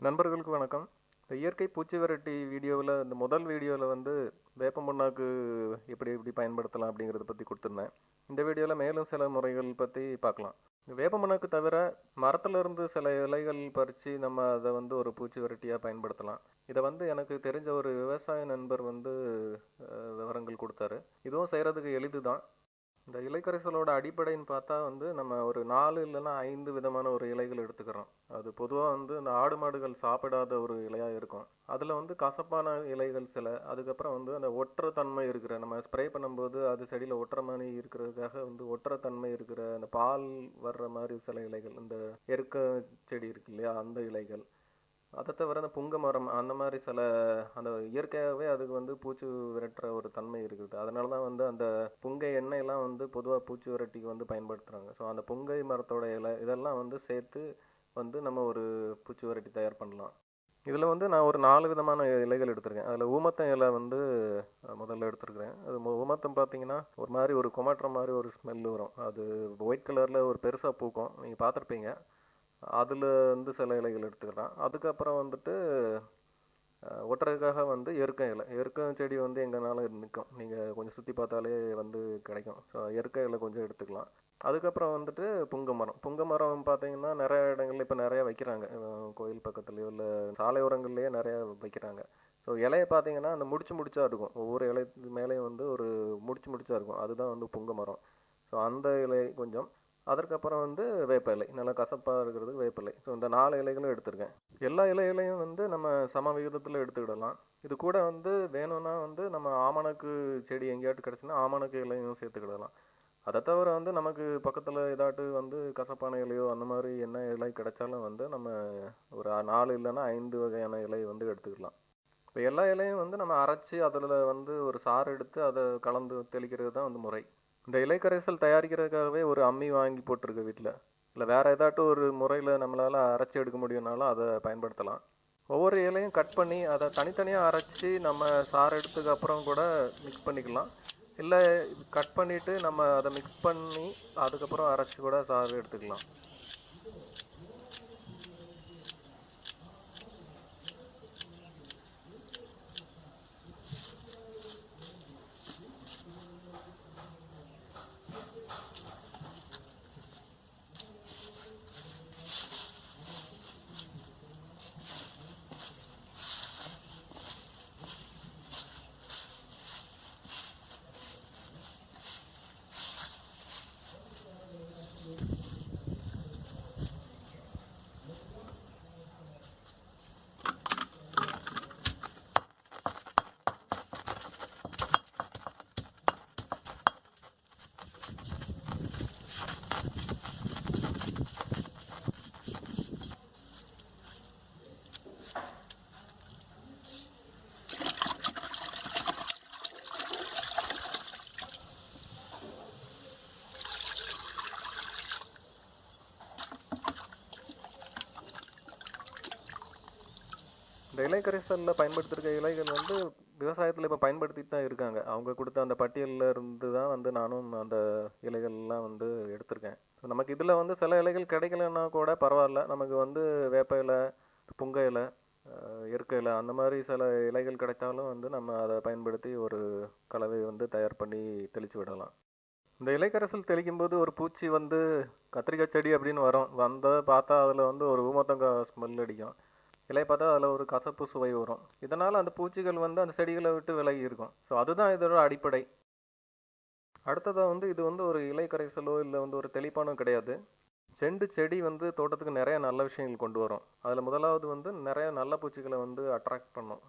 நண்பர்களுக்கு வணக்கம். இந்த இயற்கை பூச்சி விரட்டி வீடியோவில் இந்த முதல் வீடியோவில் வந்து வேப்ப முன்னாக்கு எப்படி எப்படி பயன்படுத்தலாம் அப்படிங்கிறத பற்றி கொடுத்துருந்தேன். இந்த வீடியோவில் மேலும் சில முறைகள் பற்றி பார்க்கலாம். வேப்ப முன்னாக்கு தவிர மரத்துலேருந்து சில இலைகள் பறித்து நம்ம அதை வந்து ஒரு பூச்சி விரட்டியாக பயன்படுத்தலாம். இதை வந்து எனக்கு தெரிஞ்ச ஒரு விவசாய நண்பர் வந்து விவரங்கள் கொடுத்தாரு. இதுவும் செய்கிறதுக்கு எளிது தான். இந்த இலைக்கரைசலோட அடிப்படைன்னு பார்த்தா வந்து நம்ம ஒரு 4 இல்லைன்னா 5 விதமான ஒரு இலைகள் எடுத்துக்கிறோம். அது பொதுவாக வந்து இந்த ஆடு மாடுகள் சாப்பிடாத ஒரு இலையாக இருக்கும். அதில் வந்து கசப்பான இலைகள் சில, அதுக்கப்புறம் வந்து அந்த ஒற்றை தன்மை இருக்கிற, நம்ம ஸ்ப்ரே பண்ணும்போது அது செடியில் ஒட்டுற மாதிரி இருக்கிறதுக்காக வந்து ஒற்றை தன்மை இருக்கிற அந்த பால் வர்ற மாதிரி சில இலைகள், இந்த எருக்க செடி இருக்கு இல்லையா, அந்த இலைகள். அதை தவிர அந்த புங்க மரம் அந்த மாதிரி சில அந்த இயற்கையாகவே அதுக்கு வந்து பூச்சி விரட்டுற ஒரு தன்மை இருக்குது. அதனால தான் வந்து அந்த புங்கை எண்ணெயெல்லாம் வந்து பொதுவாக பூச்சி விரட்டிக்கு வந்து பயன்படுத்துகிறாங்க. ஸோ அந்த புங்கை மரத்தோட இலை இதெல்லாம் வந்து சேர்த்து வந்து நம்ம ஒரு பூச்சி விரட்டி தயார் பண்ணலாம். இதில் வந்து நான் ஒரு 4 விதமான இலைகள் எடுத்திருக்கேன். அதில் ஊமத்தம் இலை வந்து முதல்ல எடுத்துருக்கிறேன். அது ஊமத்தம் பார்த்தீங்கன்னா ஒரு மாதிரி ஒரு குமட்டுற மாதிரி ஒரு ஸ்மெல் வரும். அது ஒயிட் கலரில் ஒரு பெருசாக பூக்கும், நீங்கள் பார்த்துருப்பீங்க. அதில் வந்து சில இலைகள் எடுத்துக்கலாம். அதுக்கப்புறம் வந்துட்டு ஒட்டுறதுக்காக வந்து எருக்கம் இலை, எருக்கம் செடி வந்து எங்கேனாலும் நிற்கும், நீங்கள் கொஞ்சம் சுற்றி பார்த்தாலே வந்து கிடைக்கும். ஸோ எருக்க இலை கொஞ்சம் எடுத்துக்கலாம். அதுக்கப்புறம் வந்துட்டு புங்க மரம் பார்த்தீங்கன்னா நிறைய இடங்கள்ல இப்போ நிறையா வைக்கிறாங்க. கோயில் பக்கத்துலேயோ இல்லை சாலை ஓரங்கள்லேயே நிறையா வைக்கிறாங்க. ஸோ இலையை பார்த்தீங்கன்னா அந்த முடிச்சா இருக்கும், ஒவ்வொரு இலை மேலேயும் வந்து ஒரு முடிச்சா இருக்கும், அதுதான் வந்து புங்க மரம். ஸோ அந்த இலை கொஞ்சம். அதற்கப்புறம் வந்து வேப்ப இலை, நல்லா கசப்பாக இருக்கிறதுக்கு வேப்ப இலை. ஸோ இந்த 4 இலைகளும் எடுத்திருக்கேன். எல்லா இலைகளையும் வந்து நம்ம சம விகிதத்தில் எடுத்துக்கிடலாம். இது கூட வந்து வேணும்னா வந்து நம்ம ஆமணக்கு செடி எங்கேயாட்டு கிடச்சுன்னா ஆமணக்கு இலையும் சேர்த்துக்கிடலாம். அதை தவிர வந்து நமக்கு பக்கத்தில் ஏதாட்டு வந்து கசப்பான இலையோ அந்த மாதிரி என்ன இலை கிடைச்சாலும் வந்து நம்ம ஒரு 4 இல்லைன்னா 5 வகையான இலை வந்து எடுத்துக்கலாம். இப்போ எல்லா இலையும் வந்து நம்ம அரைச்சி அதில் வந்து ஒரு சாறு எடுத்து அதை கலந்து தெளிக்கிறது தான் வந்து முறை. இந்த இலைக்கரைசல் தயாரிக்கிறதுக்காகவே ஒரு அம்மி வாங்கி போட்டிருக்கு வீட்டில். இல்லை வேறு ஏதாட்டும் ஒரு முறையில் நம்மளால் அரைச்சி எடுக்க முடியும்னாலும் அதை பயன்படுத்தலாம். ஒவ்வொரு இலையும் கட் பண்ணி அதை தனித்தனியாக அரைச்சி நம்ம சாறு எடுத்ததுக்கு அப்புறம் கூட மிக்ஸ் பண்ணிக்கலாம். இல்லை கட் பண்ணிவிட்டு நம்ம அதை மிக்ஸ் பண்ணி அதுக்கப்புறம் அரைச்சி கூட சாறு எடுத்துக்கலாம். இந்த இலைக்கரைசலில் பயன்படுத்திருக்க இலைகள் வந்து விவசாயத்தில் இப்போ பயன்படுத்திட்டு தான் இருக்காங்க. அவங்க கொடுத்த அந்த பட்டியலில் இருந்து தான் வந்து நானும் அந்த இலைகள்லாம் வந்து எடுத்திருக்கேன். ஸோ நமக்கு இதில் வந்து சில இலைகள் கிடைக்கலன்னா கூட பரவாயில்ல, நமக்கு வந்து வேப்ப இலை, புங்க இலை, எருக்க இலை அந்த மாதிரி சில இலைகள் கிடைத்தாலும் வந்து நம்ம அதை பயன்படுத்தி ஒரு கலவை வந்து தயார் பண்ணி தெளித்து விடலாம். இந்த இலைக்கரைசல் தெளிக்கும் போது ஒரு பூச்சி வந்து கத்திரிக்காய் செடி அப்படின்னு வந்த பார்த்தா அதில் வந்து ஒரு ஊமத்தங்காய் ஸ்மெல் அடிக்கும். இலையை பார்த்தா அதில் ஒரு கசப்பு சுவை வரும். இதனால் அந்த பூச்சிகள் வந்து அந்த செடிகளை விட்டு விலகி இருக்கும். ஸோ அதுதான் இதோட அடிப்படை. அடுத்ததாக வந்து இது வந்து ஒரு இலை கரைசலோ இல்லை வந்து ஒரு தெளிப்பானோ கிடையாது. செடி வந்து தோட்டத்துக்கு நிறைய நல்ல விஷயங்கள் கொண்டு வரும். அதில் முதலாவது வந்து நிறைய நல்ல பூச்சிகளை வந்து அட்ராக்ட் பண்ணும்.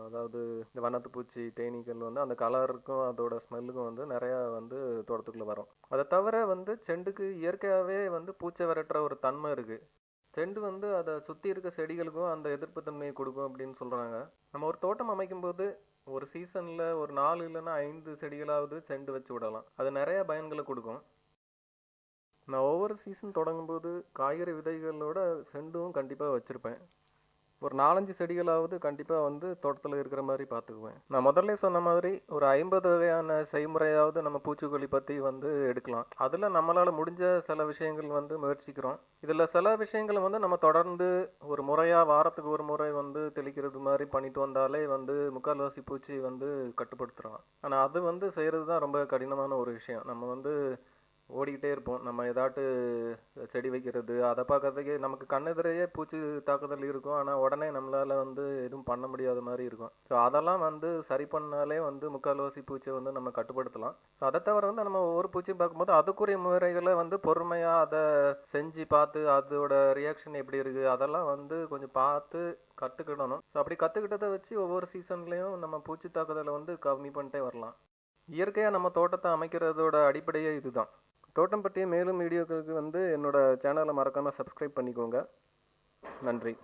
அதாவது இந்த வண்ணத்து பூச்சி, தேனீக்கள் வந்து அந்த கலருக்கும் அதோட ஸ்மெல்லுக்கும் வந்து நிறையா வந்து தோட்டத்துக்குள்ளே வரும். அதை தவிர வந்து செண்டுக்கு இயற்கையாகவே வந்து பூச்சை விரட்டுற ஒரு தன்மை இருக்குது. செண்டு வந்து அதை சுற்றி இருக்க செடிகளுக்கும் அந்த எதிர்ப்பு தன்மையை கொடுக்கும் அப்படின்னு சொல்கிறாங்க. நம்ம ஒரு தோட்டம் அமைக்கும்போது ஒரு சீசனில் ஒரு 4 இல்லைன்னா 5 செடிகளாவது செண்டு வச்சு விடலாம். அது நிறைய பயன்களை கொடுக்கும். நான் ஒவ்வொரு சீசன் தொடங்கும்போது காய்கறி விதைகளோட செண்டும் கண்டிப்பாக வச்சுருப்பேன். ஒரு 4-5 செடிகளாவது கண்டிப்பாக வந்து தோட்டத்தில் இருக்கிற மாதிரி பார்த்துக்குவேன். நான் முதல்ல சொன்ன மாதிரி ஒரு 50 வகையான செய்முறையாவது நம்ம பூச்சிக்கொல்லி பற்றி வந்து எடுக்கலாம். அதில் நம்மளால் முடிஞ்ச சில விஷயங்கள் வந்து முயற்சிக்கிறோம். இதில் சில விஷயங்களை வந்து நம்ம தொடர்ந்து ஒரு முறையாக வாரத்துக்கு ஒரு முறை வந்து தெளிக்கிறது மாதிரி பண்ணிட்டு வந்தாலே வந்து முக்கால்வாசி பூச்சி வந்து கட்டுப்படுத்துகிறோம். ஆனால் அது வந்து செய்கிறது தான் ரொம்ப கடினமான ஒரு விஷயம். நம்ம வந்து ஓடிக்கிட்டே இருப்போம். நம்ம ஏதாட்டு செடி வைக்கிறது அதை பார்க்கறதுக்கே நமக்கு கண்ணெதிரையே பூச்சி தாக்குதல் இருக்கும். ஆனால் உடனே நம்மளால் வந்து எதுவும் பண்ண முடியாத மாதிரி இருக்கும். ஸோ அதெல்லாம் வந்து சரி பண்ணாலே வந்து முக்கால்வாசி பூச்சியை வந்து நம்ம கட்டுப்படுத்தலாம். ஸோ அதை தவிர வந்து நம்ம ஒவ்வொரு பூச்சியும் பார்க்கும்போது அதுக்குரிய முறைகளை வந்து பொறுமையாக அதை செஞ்சு பார்த்து அதோட ரியாக்ஷன் எப்படி இருக்குது அதெல்லாம் வந்து கொஞ்சம் பார்த்து கற்றுக்கிடணும். ஸோ அப்படி கற்றுக்கிட்டதை வச்சு ஒவ்வொரு சீசன்லேயும் நம்ம பூச்சி தாக்குதலை வந்து கம்மி பண்ணிட்டே வரலாம். இயற்கையாக நம்ம தோட்டத்தை அமைக்கிறதோட அடிப்படையே இதுதான். தோட்டம் பற்றிய மேலும் வீடியோக்களுக்கு வந்து என்னோட சேனலை மறக்காமல் சப்ஸ்கிரைப் பண்ணிக்கோங்க. நன்றி.